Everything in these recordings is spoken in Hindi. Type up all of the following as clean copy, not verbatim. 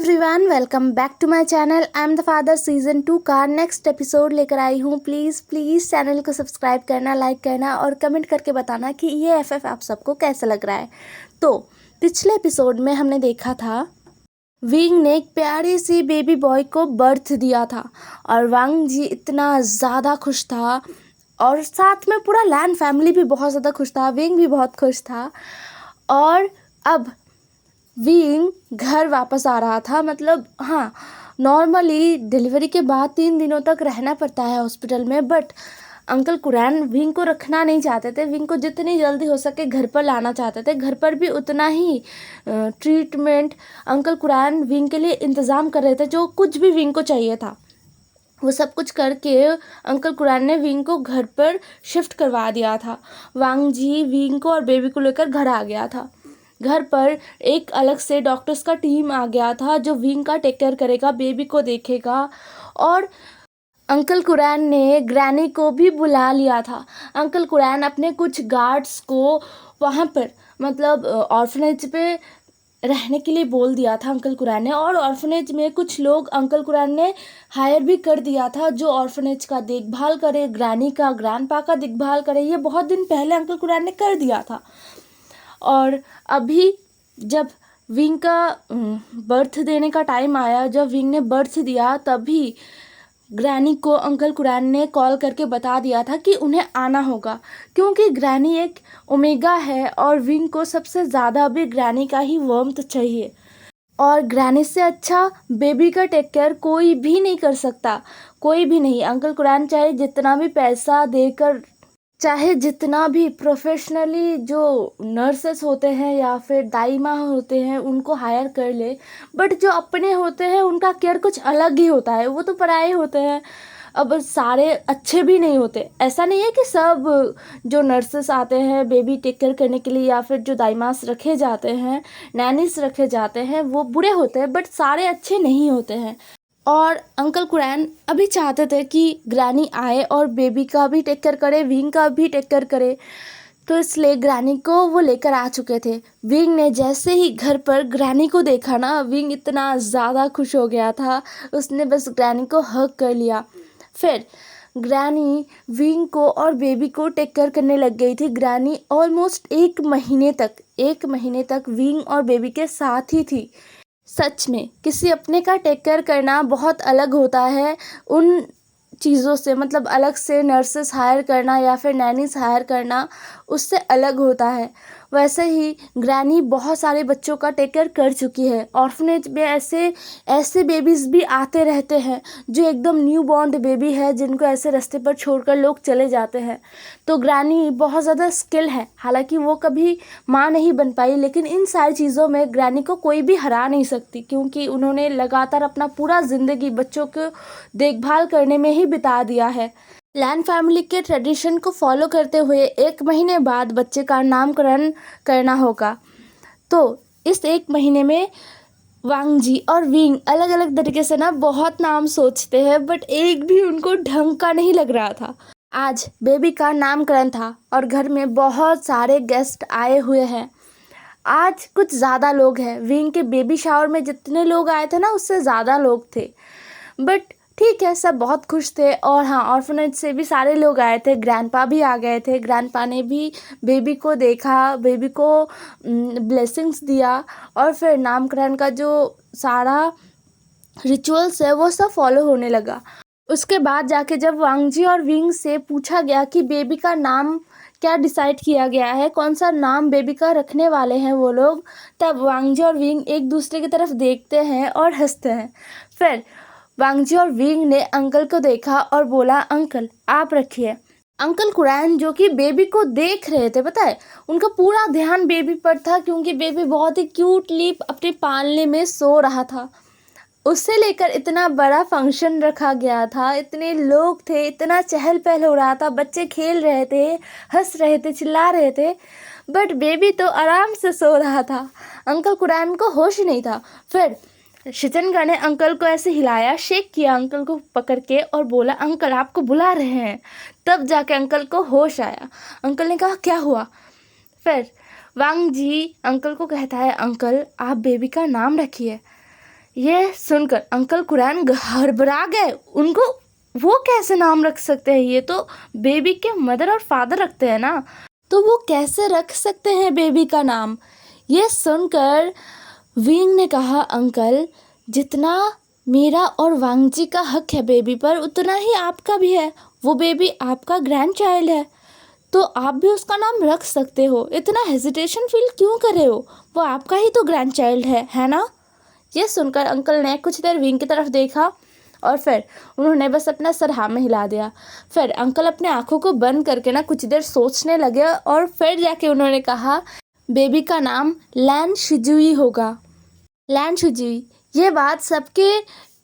Everyone, welcome back to my channel. I am the father season 2 का नेक्स्ट एपिसोड लेकर आई हूँ। प्लीज़ चैनल को सब्सक्राइब करना, लाइक करना और कमेंट करके बताना कि ये एफएफ आप सबको कैसा लग रहा है। तो पिछले एपिसोड में हमने देखा था विंग ने एक प्यारी सी बेबी बॉय को बर्थ दिया था और वांग जी इतना ज़्यादा खुश था और साथ में पूरा लैन फैमिली भी बहुत ज़्यादा खुश था, विंग भी बहुत खुश था। और अब विंग घर वापस आ रहा था। मतलब हाँ, नॉर्मली डिलीवरी के बाद 3 दिनों तक रहना पड़ता है हॉस्पिटल में, बट अंकल कुरैन विंग को रखना नहीं चाहते थे। विंग को जितनी जल्दी हो सके घर पर लाना चाहते थे। घर पर भी उतना ही ट्रीटमेंट अंकल कुरैन विंग के लिए इंतज़ाम कर रहे थे। जो कुछ भी विंग को चाहिए था वो सब कुछ करके अंकल कुरैन ने विंग को घर पर शिफ्ट करवा दिया था। वांग जी विंग को और बेबी को लेकर घर आ गया था। घर पर एक अलग से डॉक्टर्स का टीम आ गया था जो विंग का टेक केयर करेगा, बेबी को देखेगा। और अंकल कुरैन ने ग्रैनी को भी बुला लिया था। अंकल कुरैन अपने कुछ गार्ड्स को वहाँ पर मतलब ऑर्फनेज पे रहने के लिए बोल दिया था अंकल कुरैन ने। और ऑर्फनेज में कुछ लोग अंकल कुरैन ने हायर भी कर दिया था जो ऑर्फनेज का देखभाल करे, ग्रैनी का, ग्रैंडपा का देखभाल करे। ये बहुत दिन पहले अंकल कुरैन ने कर दिया था। और अभी जब विंग का बर्थ देने का टाइम आया, जब विंग ने बर्थ दिया, तभी ग्रैनी को अंकल कुरैन ने कॉल करके बता दिया था कि उन्हें आना होगा, क्योंकि ग्रैनी एक ओमेगा है और विंग को सबसे ज़्यादा अभी ग्रैनी का ही वार्मथ चाहिए। और ग्रैनी से अच्छा बेबी का टेक केयर कोई भी नहीं कर सकता, कोई भी नहीं। अंकल कुरैन चाहे जितना भी पैसा देकर, चाहे जितना भी प्रोफेशनली जो नर्सेस होते हैं या फिर दाई माँ होते हैं उनको हायर कर ले, बट जो अपने होते हैं उनका केयर कुछ अलग ही होता है। वो तो पराए होते हैं। अब सारे अच्छे भी नहीं होते। ऐसा नहीं है कि सब जो नर्सेस आते हैं बेबी टेक केयर करने के लिए या फिर जो दाई माँ रखे जाते हैं, नैनीस रखे जाते हैं, वो बुरे होते हैं, बट सारे अच्छे नहीं होते हैं। और अंकल कुरैन अभी चाहते थे कि ग्रैनी आए और बेबी का भी टेक केयर करे, विंग का भी टेक केयर करे, तो इसलिए ग्रैनी को वो लेकर आ चुके थे। विंग ने जैसे ही घर पर ग्रैनी को देखा ना, विंग इतना ज़्यादा खुश हो गया था, उसने बस ग्रैनी को हग कर लिया। फिर ग्रैनी विंग को और बेबी को टेक केयर करने लग गई थी। ग्रैनी ऑलमोस्ट 1 महीने तक विंग और बेबी के साथ ही थी। सच में किसी अपने का टेक केयर करना बहुत अलग होता है उन चीज़ों से, मतलब अलग से नर्सेस हायर करना या फिर नैनीस हायर करना, उससे अलग होता है। वैसे ही ग्रैनी बहुत सारे बच्चों का टेक केयर कर चुकी है। ऑर्फनेज में ऐसे बेबीज़ भी आते रहते हैं जो एकदम न्यू बॉर्न बेबी है, जिनको ऐसे रास्ते पर छोड़कर लोग चले जाते हैं। तो ग्रैनी बहुत ज़्यादा स्किल है। हालांकि वो कभी माँ नहीं बन पाई, लेकिन इन सारी चीज़ों में ग्रैनी को कोई भी हरा नहीं सकती, क्योंकि उन्होंने लगातार अपना पूरा ज़िंदगी बच्चों को देखभाल करने में ही बिता दिया है। लैन फैमिली के ट्रेडिशन को फॉलो करते हुए 1 महीने बाद बच्चे का नामकरण करना होगा। तो इस 1 महीने में वांग जी और विंग अलग अलग तरीके से ना बहुत नाम सोचते हैं, बट एक भी उनको ढंग का नहीं लग रहा था। आज बेबी का नामकरण था और घर में बहुत सारे गेस्ट आए हुए हैं। आज कुछ ज़्यादा लोग हैं। विंग के बेबी शावर में जितने लोग आए थे ना, उससे ज़्यादा लोग थे, बट ठीक है, सब बहुत खुश थे। और हाँ, ऑर्फनेज से भी सारे लोग आए थे। ग्रैंडपा भी आ गए थे। ग्रैंडपा ने भी बेबी को देखा, बेबी को ब्लेसिंग्स दिया और फिर नामकरण का जो सारा रिचुअल्स है वो सब फॉलो होने लगा। उसके बाद जाके जब वांग जी और विंग से पूछा गया कि बेबी का नाम क्या डिसाइड किया गया है, कौन सा नाम बेबी का रखने वाले हैं वो लोग, तब वांग जी और विंग एक दूसरे की तरफ देखते हैं और हंसते हैं। फिर वांग जी और विंग ने अंकल को देखा और बोला, अंकल आप रखिए। अंकल कुरैन जो कि बेबी को देख रहे थे, पता है उनका पूरा ध्यान बेबी पर था, क्योंकि बेबी बहुत ही क्यूटली अपने पालने में सो रहा था। उससे लेकर इतना बड़ा फंक्शन रखा गया था, इतने लोग थे, इतना चहल पहल हो रहा था, बच्चे खेल रहे थे, हंस रहे थे, चिल्ला रहे थे, बट बेबी तो आराम से सो रहा था। अंकल कुरैन को होश ही नहीं था। फिर शिचनगा ने अंकल को ऐसे हिलाया, शेक किया अंकल को पकड़ के और बोला, अंकल आपको बुला रहे हैं। तब जाके अंकल को होश आया। अंकल ने कहा, क्या हुआ? फिर वांग जी अंकल को कहता है, अंकल आप बेबी का नाम रखिए। ये सुनकर अंकल कुरैन घबरा गए। उनको वो कैसे नाम रख सकते हैं, ये तो बेबी के मदर और फादर रखते हैं ना, तो वो कैसे रख सकते हैं बेबी का नाम। ये सुनकर विंग ने कहा, अंकल जितना मेरा और वांग जी का हक है बेबी पर, उतना ही आपका भी है। वो बेबी आपका ग्रैंड चाइल्ड है, तो आप भी उसका नाम रख सकते हो। इतना हेजिटेशन फील क्यों कर रहे हो, वो आपका ही तो ग्रैंड चाइल्ड है ना। ये सुनकर अंकल ने कुछ देर विंग की तरफ देखा और फिर उन्होंने बस अपना सर हाँ में हिला दिया। फिर अंकल अपने आंखों को बंद करके ना कुछ देर सोचने लगे और फिर जाके उन्होंने कहा, बेबी का नाम लैन शिजुई होगा। लैन शिजुई, ये बात सबके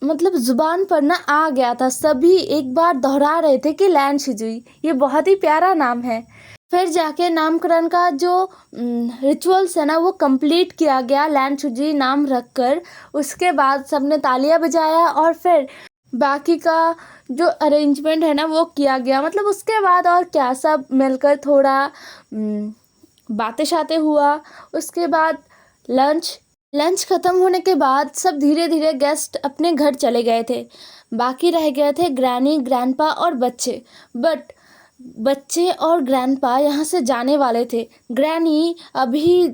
मतलब जुबान पर ना आ गया था। सभी एक बार दोहरा रहे थे कि लैन शिजुई, ये बहुत ही प्यारा नाम है। फिर जाके नामकरण का जो रिचुअल्स है ना वो कंप्लीट किया गया लैन शिजुई नाम रखकर। उसके बाद सबने तालियां बजाया और फिर बाकी का जो अरेंजमेंट है ना वो किया गया। मतलब उसके बाद और क्या, सब मिलकर थोड़ा बातें शातें हुआ। उसके बाद लंच ख़त्म होने के बाद सब धीरे धीरे गेस्ट अपने घर चले गए थे। बाकी रह गए थे ग्रैनी, ग्रैंडपा और बच्चे। बट बच्चे और ग्रैंडपा यहाँ से जाने वाले थे। ग्रैनी अभी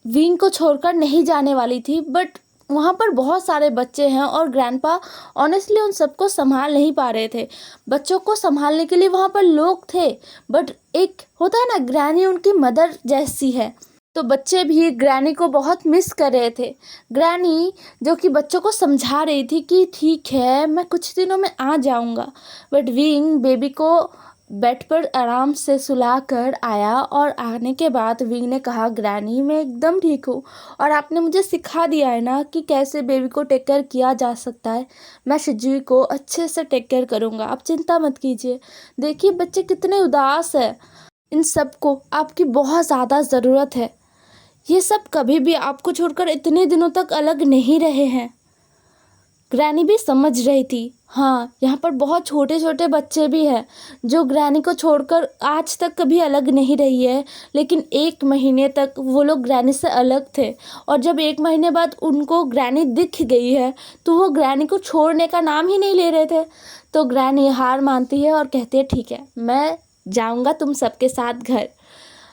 विंग को छोड़कर नहीं जाने वाली थी, बट वहाँ पर बहुत सारे बच्चे हैं और ग्रैंडपा ऑनेस्टली उन सबको संभाल नहीं पा रहे थे। बच्चों को संभालने के लिए वहाँ पर लोग थे, बट एक होता है ना, ग्रैनी उनकी मदर जैसी है, तो बच्चे भी ग्रैनी को बहुत मिस कर रहे थे। ग्रैनी जो कि बच्चों को समझा रही थी कि ठीक है मैं कुछ दिनों में आ जाऊंगा, बट विंग बेबी को बेड पर आराम से सुला कर आया और आने के बाद विंग ने कहा, ग्रैनी मैं एकदम ठीक हूँ और आपने मुझे सिखा दिया है ना कि कैसे बेबी को टेक केयर किया जा सकता है। मैं शिजुई को अच्छे से टेक केयर करूँगा, आप चिंता मत कीजिए। देखिए बच्चे कितने उदास है, इन सबको आपकी बहुत ज़्यादा ज़रूरत है। ये सब कभी भी आपको छोड़कर इतने दिनों तक अलग नहीं रहे हैं। ग्रैनी भी समझ रही थी, हाँ यहाँ पर बहुत छोटे छोटे बच्चे भी हैं जो ग्रैनी को छोड़कर आज तक कभी अलग नहीं रही है, लेकिन 1 महीने तक वो लोग ग्रैनी से अलग थे और जब 1 महीने बाद उनको ग्रैनी दिख गई है तो वो ग्रैनी को छोड़ने का नाम ही नहीं ले रहे थे। तो ग्रैनी हार मानती है और कहती है, ठीक है मैं जाऊँगा तुम सबके साथ घर।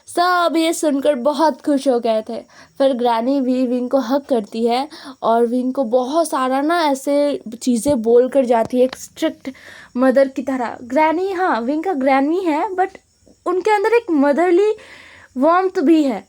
सब ये सुनकर बहुत खुश हो गए थे। फिर ग्रैनी भी विंग को हग करती है और विंग को बहुत सारा ना ऐसे चीज़ें बोल कर जाती है एक स्ट्रिक्ट मदर की तरह। ग्रैनी, हाँ विंग का ग्रैनी है, बट उनके अंदर एक मदरली वार्मथ भी है।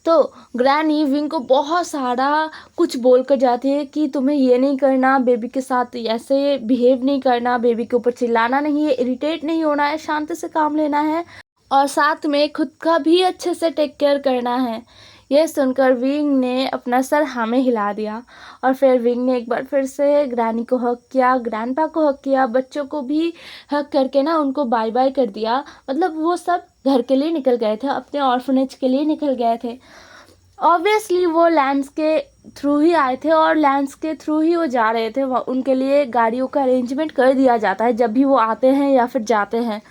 तो ग्रैनी विंग को बहुत सारा कुछ बोल कर जाती है कि तुम्हें ये नहीं करना, बेबी के साथ ऐसे बिहेव नहीं करना, बेबी के ऊपर चिल्लाना नहीं है, इरिटेट नहीं होना है, शांति से काम लेना है और साथ में खुद का भी अच्छे से टेक केयर करना है। यह सुनकर विंग ने अपना सर हाँ में हिला दिया और फिर विंग ने एक बार फिर से ग्रैनी को हक किया, ग्रैंडपा को हक किया, बच्चों को भी हक करके ना उनको बाय बाय कर दिया। मतलब वो सब घर के लिए निकल गए थे, अपने ऑर्फनेज के लिए निकल गए थे। ऑब्वियसली वो लैंड्स के थ्रू ही आए थे और लैंड्स के थ्रू ही वो जा रहे थे। उनके लिए गाड़ियों का अरेंजमेंट कर दिया जाता है जब भी वो आते हैं या फिर जाते हैं।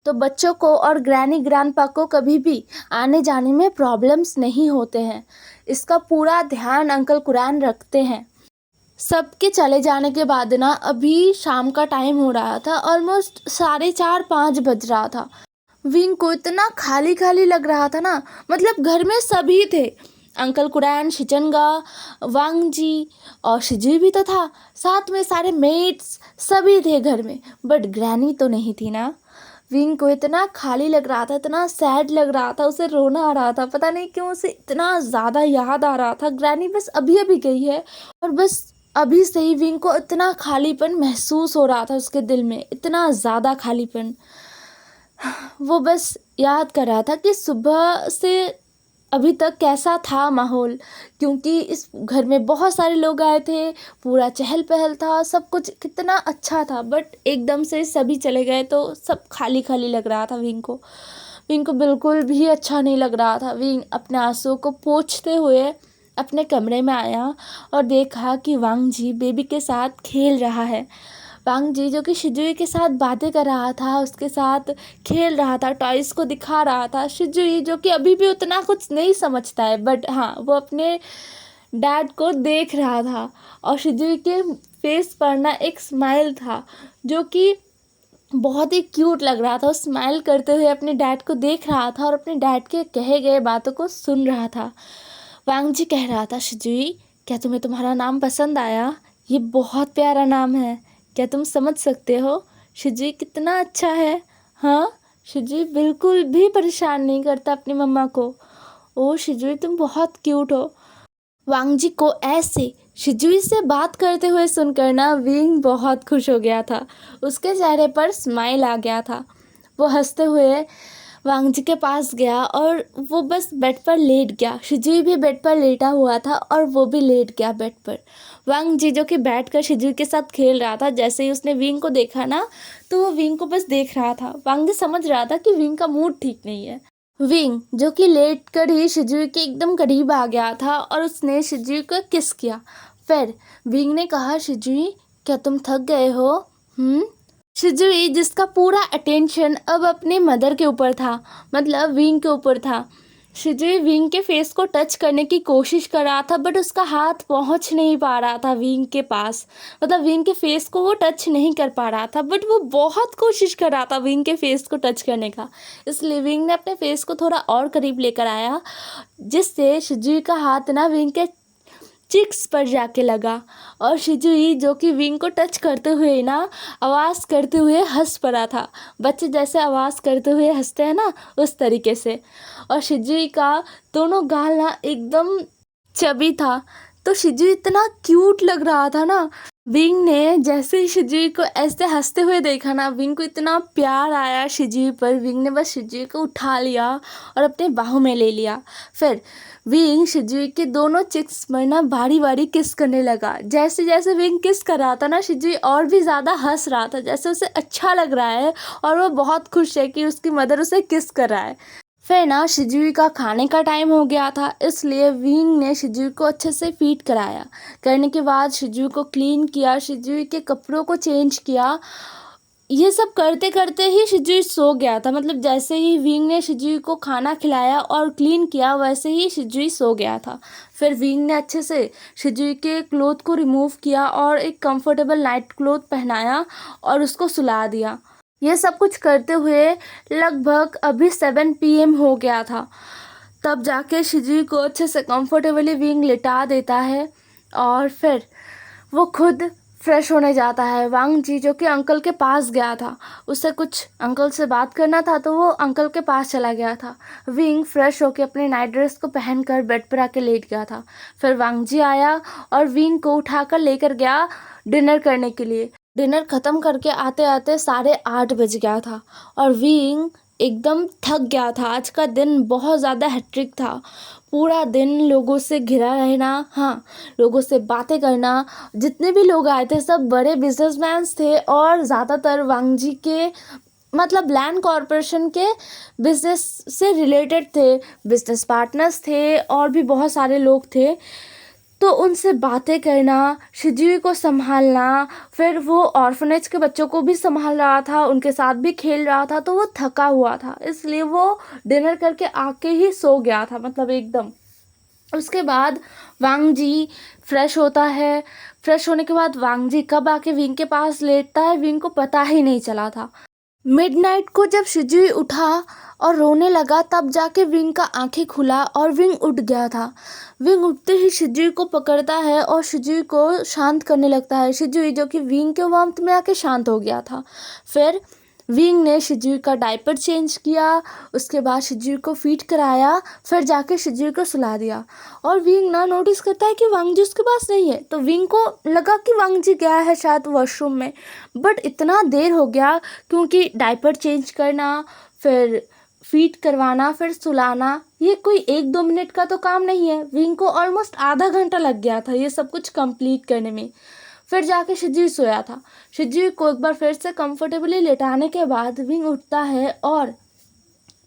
तो बच्चों को और ग्रैनी ग्रैंडपा को कभी भी आने जाने में प्रॉब्लम्स नहीं होते हैं। इसका पूरा ध्यान अंकल कुरैन रखते हैं। सबके चले जाने के बाद ना अभी शाम का टाइम हो रहा था, ऑलमोस्ट 4:30-5 बज रहा था। विंग को इतना खाली खाली लग रहा था ना, मतलब घर में सभी थे, अंकल कुरैन, शिचनगा, वांग जी और शिजुई भी तो था, साथ में सारे मेट्स सभी थे घर में, बट ग्रैनी तो नहीं थी ना। विंग को इतना खाली लग रहा था, इतना सैड लग रहा था, उसे रोना आ रहा था, पता नहीं क्यों उसे इतना ज़्यादा याद आ रहा था। ग्रैनी बस अभी अभी गई है और बस अभी से ही विंग को इतना खालीपन महसूस हो रहा था उसके दिल में, इतना ज़्यादा खालीपन। वो बस याद कर रहा था कि सुबह से अभी तक कैसा था माहौल, क्योंकि इस घर में बहुत सारे लोग आए थे, पूरा चहल पहल था, सब कुछ कितना अच्छा था, बट एकदम से सभी चले गए तो सब खाली खाली लग रहा था विंग को। विंग को बिल्कुल भी अच्छा नहीं लग रहा था। विंग अपने आंसू को पोंछते हुए अपने कमरे में आया और देखा कि वांग जी बेबी के साथ खेल रहा है। वांग जी जो कि शिजुई के साथ बातें कर रहा था, उसके साथ खेल रहा था, टॉयज़ को दिखा रहा था। शिजुई जो कि अभी भी उतना कुछ नहीं समझता है, बट हाँ वो अपने डैड को देख रहा था और शिजुई के फेस पर ना एक स्माइल था जो कि बहुत ही क्यूट लग रहा था। वो स्माइल करते हुए अपने डैड को देख रहा था और अपने डैड के कहे गए बातों को सुन रहा था। वांग जी कह रहा था, शिजुई क्या तुम्हें तुम्हारा नाम पसंद आया? ये बहुत प्यारा नाम है, क्या तुम समझ सकते हो शिजुई कितना अच्छा है? हाँ, शिजुई बिल्कुल भी परेशान नहीं करता अपनी मम्मा को। ओ शिजुई तुम बहुत क्यूट हो। वांग जी को ऐसे शिजुई से बात करते हुए सुनकर ना विंग बहुत खुश हो गया था। उसके चेहरे पर स्माइल आ गया था। वो हंसते हुए वांग जी के पास गया और वो बस बेड पर लेट गया। शिजुई भी बेड पर लेटा हुआ था और वो भी लेट गया बेड पर। वांग जी जो कि बैठकर शिजुई के साथ खेल रहा था, जैसे ही उसने विंग को देखा ना तो वो विंग को बस देख रहा था। वांग जी समझ रहा था कि विंग का मूड ठीक नहीं है। विंग जो कि लेट कर ही शिजुई के एकदम करीब आ गया था और उसने शिजुई को किस किया। फिर विंग ने कहा, शिजुई क्या तुम थक गए हो? शिजुई जिसका पूरा अटेंशन अब अपने मदर के ऊपर था, मतलब विंग के ऊपर था। शिजुई विंग के फेस को टच करने की कोशिश कर रहा था बट उसका हाथ पहुंच नहीं पा रहा था विंग के पास, मतलब विंग के फेस को वो टच नहीं कर पा रहा था बट वो बहुत कोशिश कर रहा था विंग के फेस को टच करने का। इसलिए विंग ने अपने फेस को थोड़ा और करीब लेकर आया जिससे शिजुई का हाथ ना विंग के चिक्स पर जाके लगा और शिजुई जो कि विंग को टच करते हुए ना आवाज़ करते हुए हंस पड़ा था। बच्चे जैसे आवाज़ करते हुए हंसते हैं ना, उस तरीके से। और शिजुई का दोनों गाल ना एकदम चबी था, तो शिजुई इतना क्यूट लग रहा था ना। विंग ने जैसे ही शिजुई को ऐसे हंसते हुए देखा ना, विंग को इतना प्यार आया शिजुई पर। विंग ने बस शिजुई को उठा लिया और अपने बाहों में ले लिया। फिर विंग शिजुई के दोनों चिक्स पर ना बारी बारी किस करने लगा। जैसे जैसे विंग किस कर रहा था ना, शिजुई और भी ज़्यादा हंस रहा था, जैसे उसे अच्छा लग रहा है और वो बहुत खुश है कि उसकी मदर उसे किस कर रहा है। फिर ना शिजुई का खाने का टाइम हो गया था, इसलिए विंग ने शिजुई को अच्छे से फीड कराया। करने के बाद शिजुई को क्लीन किया, शिजुई के कपड़ों को चेंज किया। ये सब करते करते ही शिजुई सो गया था, मतलब जैसे ही विंग ने शिजुई को खाना खिलाया और क्लीन किया वैसे ही शिजुई सो गया था। फिर विंग ने अच्छे से शिजुई के क्लोथ को रिमूव किया और एक कंफर्टेबल नाइट क्लोथ पहनाया और उसको सुला दिया। ये सब कुछ करते हुए लगभग अभी 7 PM हो गया था। तब जाके शिजुई को अच्छे से कंफर्टेबली विंग लिटा देता है और फिर वो खुद फ्रेश होने जाता है। वांग जी जो कि अंकल के पास गया था, उससे कुछ अंकल से बात करना था तो वो अंकल के पास चला गया था। विंग फ्रेश होकर अपने नाइट ड्रेस को पहनकर बेड पर आके लेट गया था। फिर वांग जी आया और विंग को उठाकर लेकर गया डिनर करने के लिए। डिनर ख़त्म करके आते आते 8:30 बज गया था और विंग एकदम थक गया था। आज का दिन बहुत ज़्यादा हेक्टिक था। पूरा दिन लोगों से घिरा रहना, हाँ, लोगों से बातें करना। जितने भी लोग आए थे सब बड़े बिजनेसमैन थे और ज़्यादातर वांग जी के मतलब लैंड कॉरपोरेशन के बिजनेस से रिलेटेड थे, बिजनेस पार्टनर्स थे और भी बहुत सारे लोग थे। तो उनसे बातें करना, शिजुई को संभालना, फिर वो ऑर्फनेज के बच्चों को भी संभाल रहा था, उनके साथ भी खेल रहा था, तो वो थका हुआ था, इसलिए वो डिनर करके आके ही सो गया था, मतलब एकदम। उसके बाद वांग जी फ्रेश होता है। फ्रेश होने के बाद वांग जी कब आके विंग के पास लेटता है विंग को पता ही नहीं चला था। मिडनाइट को जब शिजुई उठा और रोने लगा तब जाके विंग का आंखें खुला और विंग उठ गया था। विंग उठते ही शिजुई को पकड़ता है और शिजुई को शांत करने लगता है। शिजुई जो कि विंग के वार्मथ में आके शांत हो गया था। फिर विंग ने शिजुई का डायपर चेंज किया, उसके बाद शिजुई को फीड कराया, फिर जाके शिजुई को सुला दिया। और विंग ना नोटिस करता है कि वांग जी उसके पास नहीं है, तो विंग को लगा कि वांग जी गया है शायद वॉशरूम में, बट इतना देर हो गया क्योंकि डायपर चेंज करना, फिर फीड करवाना, फिर सुलाना, ये कोई 1-2 मिनट का तो काम नहीं है। विंग को ऑलमोस्ट आधा घंटा लग गया था ये सब कुछ कंप्लीट करने में। फिर जाके शिजुई सोया था। शिजुई को एक बार फिर से कंफर्टेबली लेटाने के बाद विंग उठता है और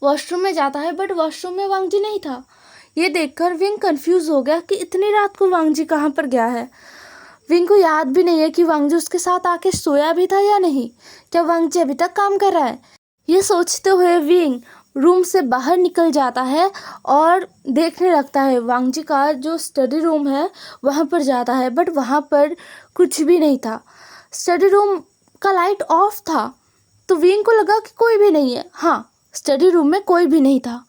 वॉशरूम में जाता है, बट वॉशरूम में वांग जी नहीं था। ये देखकर विंग कंफ्यूज हो गया कि इतनी रात को वांग जी कहाँ पर गया है। विंग को याद भी नहीं है कि वांग जी उसके साथ आके सोया भी था या नहीं। क्या वांग जी अभी तक काम कर रहा है? ये सोचते हुए विंग रूम से बाहर निकल जाता है और देखने लगता है। वांग जी का जो स्टडी रूम है वहाँ पर जाता है, बट वहाँ पर कुछ भी नहीं था। स्टडी रूम का लाइट ऑफ था, तो विंग को लगा कि कोई भी नहीं है। हाँ, स्टडी रूम में कोई भी नहीं था।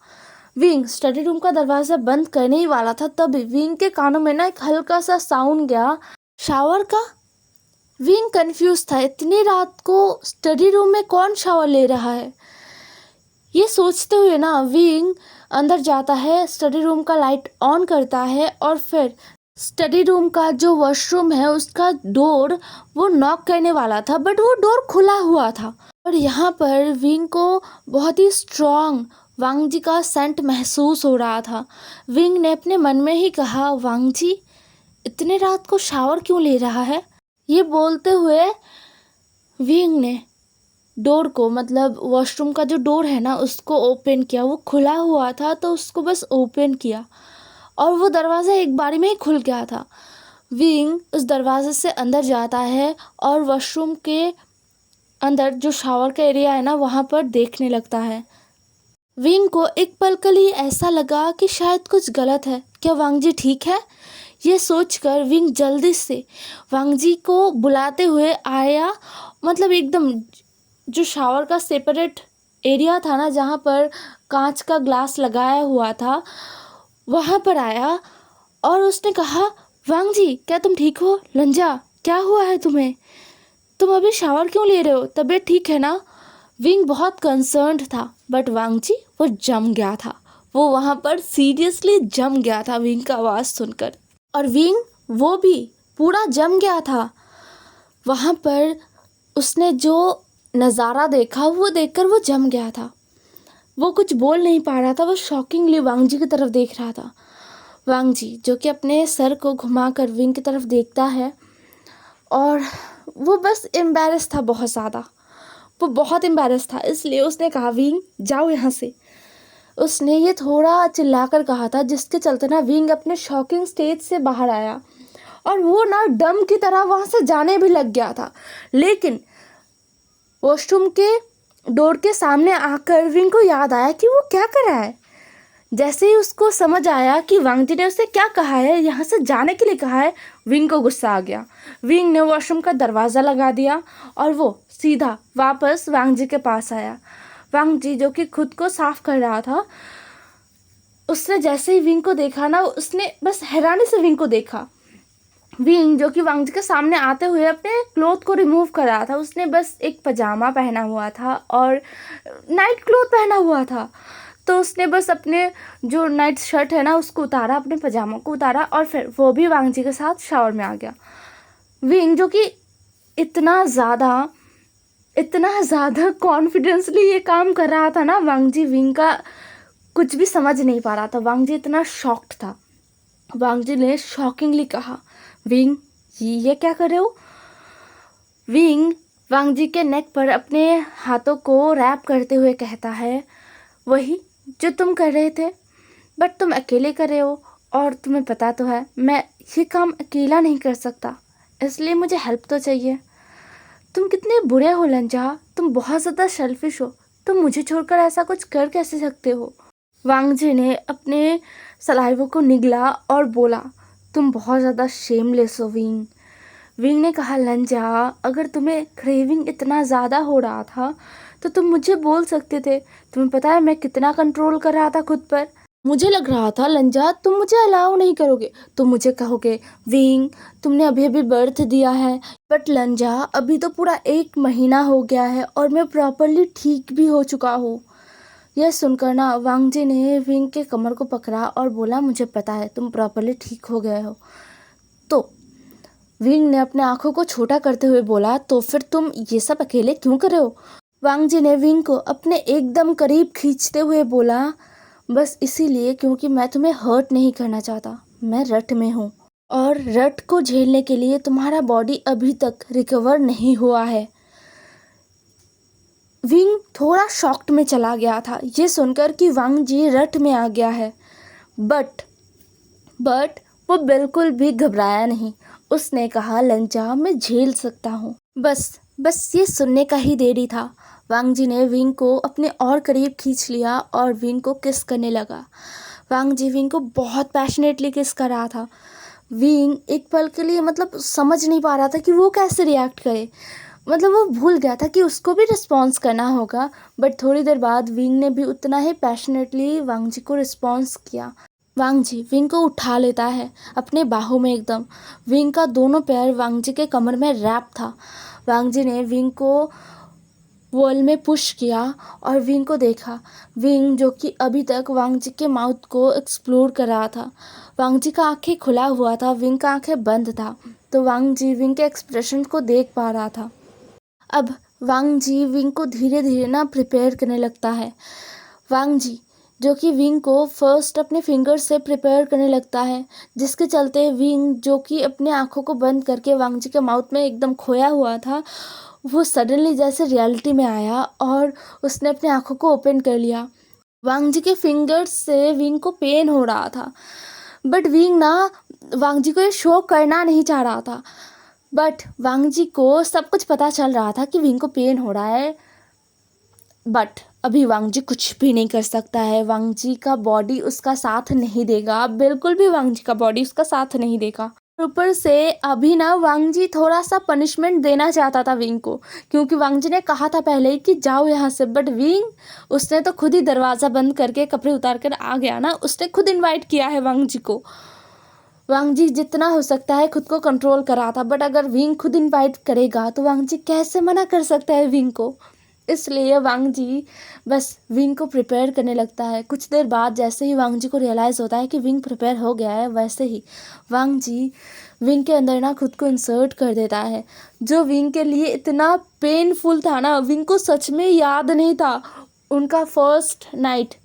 विंग स्टडी रूम का दरवाज़ा बंद करने ही वाला था, तभी विंग के कानों में ना एक हल्का सा साउंड गया, शावर का। विंग कंफ्यूज था, इतनी रात को स्टडी रूम में कौन शावर ले रहा है। ये सोचते हुए ना विंग अंदर जाता है, स्टडी रूम का लाइट ऑन करता है और फिर स्टडी रूम का जो वॉशरूम है उसका डोर वो नॉक करने वाला था, बट वो डोर खुला हुआ था। और यहाँ पर विंग को बहुत ही स्ट्रॉन्ग वांग जी का सेंट महसूस हो रहा था। विंग ने अपने मन में ही कहा, वांग जी इतने रात को शावर क्यों ले रहा है। ये बोलते हुए विंग ने डोर को, मतलब वॉशरूम का जो डोर है ना, उसको ओपन किया। वो खुला हुआ था तो उसको बस ओपन किया और वो दरवाज़ा एक बारी में ही खुल गया था। विंग उस दरवाजे से अंदर जाता है और वॉशरूम के अंदर जो शावर का एरिया है ना वहाँ पर देखने लगता है। विंग को एक पल के लिए ऐसा लगा कि शायद कुछ गलत है, क्या वांग जी ठीक है। ये सोचकर विंग जल्दी से वांग जी को बुलाते हुए आया, मतलब एकदम जो शावर का सेपरेट एरिया था ना जहाँ पर कांच का ग्लास लगाया हुआ था वहाँ पर आया और उसने कहा, वांग जी क्या तुम ठीक हो। लंजा क्या हुआ है तुम्हें, तुम अभी शावर क्यों ले रहे हो, तबीयत ठीक है ना। विंग बहुत कंसर्न्ड था, बट वांग जी वो जम गया था। वो वहाँ पर सीरियसली जम गया था विंग का आवाज़ सुनकर, और विंग वो भी पूरा जम गया था। वहाँ पर उसने जो नज़ारा देखा वो देखकर वो जम गया था। वो कुछ बोल नहीं पा रहा था, वो शॉकिंगली वांग जी की तरफ देख रहा था। वांग जी जो कि अपने सर को घुमाकर विंग की तरफ देखता है और वो बस एम्बैरेस था, बहुत ज़्यादा, वो बहुत एम्बैरेस था। इसलिए उसने कहा, विंग जाओ यहाँ से। उसने ये थोड़ा चिल्लाकर कहा था, जिसके चलते ना विंग अपने शॉकिंग स्टेज से बाहर आया और वो ना डम की तरह वहाँ से जाने भी लग गया था। लेकिन वॉशरूम के डोर के सामने आकर विंग को याद आया कि वो क्या कर रहा है। जैसे ही उसको समझ आया कि वांग जी ने उसे क्या कहा है, यहाँ से जाने के लिए कहा है, विंग को गुस्सा आ गया। विंग ने वॉशरूम का दरवाज़ा लगा दिया और वो सीधा वापस वांग जी के पास आया। वांग जी जो कि खुद को साफ कर रहा था, उसने जैसे ही विंग को देखा ना, उसने बस हैरानी से विंग को देखा। विंग जो कि वांग जी के सामने आते हुए अपने क्लोथ को रिमूव कर रहा था। उसने बस एक पजामा पहना हुआ था और नाइट क्लोथ पहना हुआ था, तो उसने बस अपने जो नाइट शर्ट है ना उसको उतारा, अपने पजामा को उतारा और फिर वो भी वांग जी के साथ शावर में आ गया। विंग जो कि इतना ज़्यादा कॉन्फिडेंसली ये काम कर रहा था ना, वांग जी विंग का कुछ भी समझ नहीं पा रहा था। वांग जी इतना शॉक्ड था। वांग जी ने शॉकिंगली कहा, विंग ये क्या कर रहे हो। विंग वांग जी के नेक पर अपने हाथों को रैप करते हुए कहता है, वही जो तुम कर रहे थे, बट तुम अकेले कर रहे हो और तुम्हें पता तो है मैं ये काम अकेला नहीं कर सकता, इसलिए मुझे हेल्प तो चाहिए। तुम कितने बुरे हो लंजा, तुम बहुत ज़्यादा सेल्फिश हो, तुम मुझे छोड़कर ऐसा कुछ कर कैसे सकते हो। वांग जी ने अपने सलाइवों को निगला और बोला, तुम बहुत ज़्यादा शेमलेस हो विंग। विंग ने कहा, लंजा अगर तुम्हें क्रेविंग इतना ज़्यादा हो रहा था तो तुम मुझे बोल सकते थे। तुम्हें पता है मैं कितना कंट्रोल कर रहा था खुद पर। मुझे लग रहा था लंजा तुम मुझे अलाउ नहीं करोगे, तुम मुझे कहोगे विंग तुमने अभी अभी बर्थ दिया है, बट लंजा अभी तो पूरा 1 महीना हो गया है और मैं प्रॉपरली ठीक भी हो चुका हूँ। यह सुनकर ना वांग जी ने विंग के कमर को पकड़ा और बोला, मुझे पता है तुम प्रॉपरली ठीक हो गए हो। तो विंग ने अपने आँखों को छोटा करते हुए बोला, तो फिर तुम ये सब अकेले क्यों कर रहे हो। वांग जी ने विंग को अपने एकदम करीब खींचते हुए बोला, बस इसीलिए क्योंकि मैं तुम्हें हर्ट नहीं करना चाहता। मैं रट में हूँ और रट को झेलने के लिए तुम्हारा बॉडी अभी तक रिकवर नहीं हुआ है। विंग थोड़ा शॉक्ड में चला गया था ये सुनकर कि वांग जी रट में आ गया है, बट वो बिल्कुल भी घबराया नहीं। उसने कहा, लंजा मैं झेल सकता हूँ। बस ये सुनने का ही देरी था। वांग जी ने विंग को अपने और करीब खींच लिया और विंग को किस करने लगा। वांग जी विंग को बहुत पैशनेटली किस कर रहा था। विंग एक पल के लिए समझ नहीं पा रहा था कि वो कैसे रिएक्ट करे। वो भूल गया था कि उसको भी रिस्पॉन्स करना होगा। बट थोड़ी देर बाद विंग ने भी उतना ही पैशनेटली वांग जी को रिस्पॉन्स किया। वांग जी विंग को उठा लेता है अपने बाहों में एकदम। विंग का दोनों पैर वांग जी के कमर में रैप था। वांग जी ने विंग को वॉल में पुश किया और विंग को देखा। विंग जो कि अभी तक वांग जी के माउथ को एक्सप्लोर कर रहा था। वांग जी का आंखें खुला हुआ था, विंग का आंखें बंद था। तो वांग जी विंग के एक्सप्रेशन को देख पा रहा था। अब वांग जी विंग को धीरे धीरे प्रिपेयर करने लगता है। वांग जी जो कि विंग को फर्स्ट अपने फिंगर से प्रिपेयर करने लगता है, जिसके चलते विंग जो कि अपने आंखों को बंद करके वांग जी के माउथ में एकदम खोया हुआ था, वो सडनली जैसे रियलिटी में आया और उसने अपनी आंखों को ओपन कर लिया। वांग जी के फिंगर्स से विंग को पेन हो रहा था, बट विंग वांग जी को ये शो करना नहीं चाह रहा था। बट वांग जी को सब कुछ पता चल रहा था कि विंग को पेन हो रहा है, बट अभी वांग जी कुछ भी नहीं कर सकता है। वांग जी का बॉडी उसका साथ नहीं देगा, बिल्कुल भी वांग जी का बॉडी उसका साथ नहीं देगा। ऊपर से अभी वांग जी थोड़ा सा पनिशमेंट देना चाहता था विंग को, क्योंकि वांग जी ने कहा था पहले ही कि जाओ यहाँ से। बट विंग उसने तो खुद ही दरवाज़ा बंद करके कपड़े उतार कर आ गया उसने खुद इनवाइट किया है वांग जी को। वांग जी जितना हो सकता है खुद को कंट्रोल कर रहा था, बट अगर विंग खुद इनवाइट करेगा तो वांग जी कैसे मना कर सकता है विंग को। इसलिए वांग जी बस विंग को प्रिपेयर करने लगता है। कुछ देर बाद जैसे ही वांग जी को रियलाइज़ होता है कि विंग प्रिपेयर हो गया है, वैसे ही वांग जी विंग के अंदर खुद को इंसर्ट कर देता है, जो विंग के लिए इतना पेनफुल था विंग को सच में याद नहीं था उनका फर्स्ट नाइट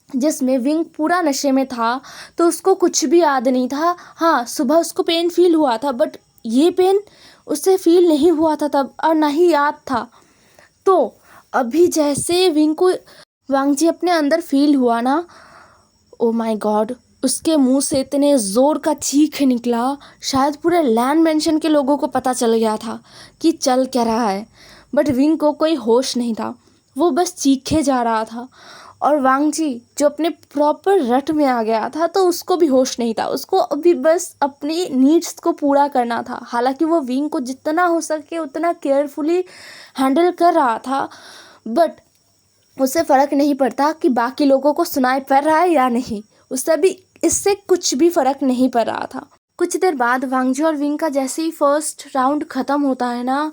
जिसमें विंग पूरा नशे में था, तो उसको कुछ भी याद नहीं था। हाँ, सुबह उसको पेन फील हुआ था, बट ये पेन उससे फील नहीं हुआ था तब, और ना ही याद था। तो अभी जैसे विंग को वांग जी अपने अंदर फील हुआ ओ माय गॉड, उसके मुंह से इतने ज़ोर का चीख निकला, शायद पूरे लैंड मेंशन के लोगों को पता चल गया था कि चल क्या रहा है। बट विंग को कोई होश नहीं था, वो बस चीखे जा रहा था। और वांग जी जो अपने प्रॉपर रट में आ गया था, तो उसको भी होश नहीं था, उसको अभी बस अपनी नीड्स को पूरा करना था। हालांकि वो विंग को जितना हो सके उतना केयरफुली हैंडल कर रहा था, बट उससे फ़र्क नहीं पड़ता कि बाकी लोगों को सुनाई पड़ रहा है या नहीं, उससे भी इससे कुछ भी फ़र्क नहीं पड़ रहा था। कुछ देर बाद वांग जी और विंग का जैसे ही फर्स्ट राउंड ख़त्म होता है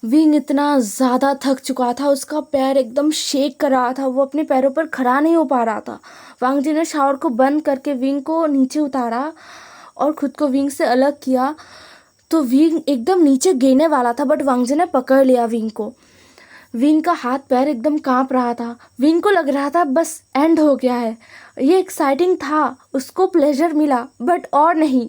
विंग इतना ज़्यादा थक चुका था, उसका पैर एकदम शेक कर रहा था, वो अपने पैरों पर खड़ा नहीं हो पा रहा था। वांग जी ने शावर को बंद करके विंग को नीचे उतारा और ख़ुद को विंग से अलग किया, तो विंग एकदम नीचे गिरने वाला था, बट वांग जी ने पकड़ लिया विंग को। विंग का हाथ पैर एकदम कांप रहा था, विंग को लग रहा था बस एंड हो गया है। ये एक्साइटिंग था, उसको प्लेजर मिला, बट और नहीं।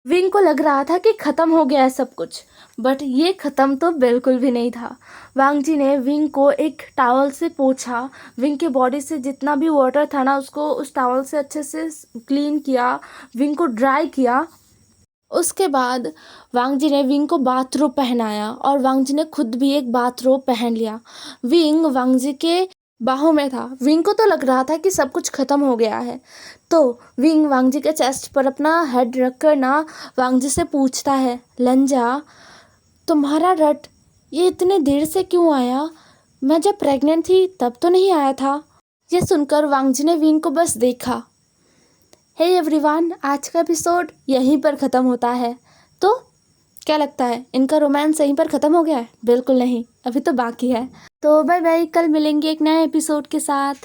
विंग को लग रहा था कि ख़त्म हो गया है सब कुछ, बट ये ख़त्म तो बिल्कुल भी नहीं था। वांग जी ने विंग को एक टॉवल से पोंछा, विंग के बॉडी से जितना भी वाटर था उसको उस टॉवल से अच्छे से क्लीन किया, विंग को ड्राई किया। उसके बाद वांग जी ने विंग को बाथरोब पहनाया और वांग जी ने खुद भी एक बाथरोब पहन लिया। विंग वांग जी के बाहों में था। विंग को तो लग रहा था कि सब कुछ ख़त्म हो गया है, तो विंग वांग जी के चेस्ट पर अपना हेड रख कर वांग जी से पूछता है, लंजा तुम्हारा रट ये इतने देर से क्यों आया? मैं जब प्रेग्नेंट थी तब तो नहीं आया था। ये सुनकर वांग जी ने विंग को बस देखा। हे एवरीवन, आज का एपिसोड यहीं पर ख़त्म होता है। तो क्या लगता है, इनका रोमांस यहीं पर ख़त्म हो गया है? बिल्कुल नहीं, अभी तो बाकी है। तो बाय बाय, कल मिलेंगे एक नए एपिसोड के साथ।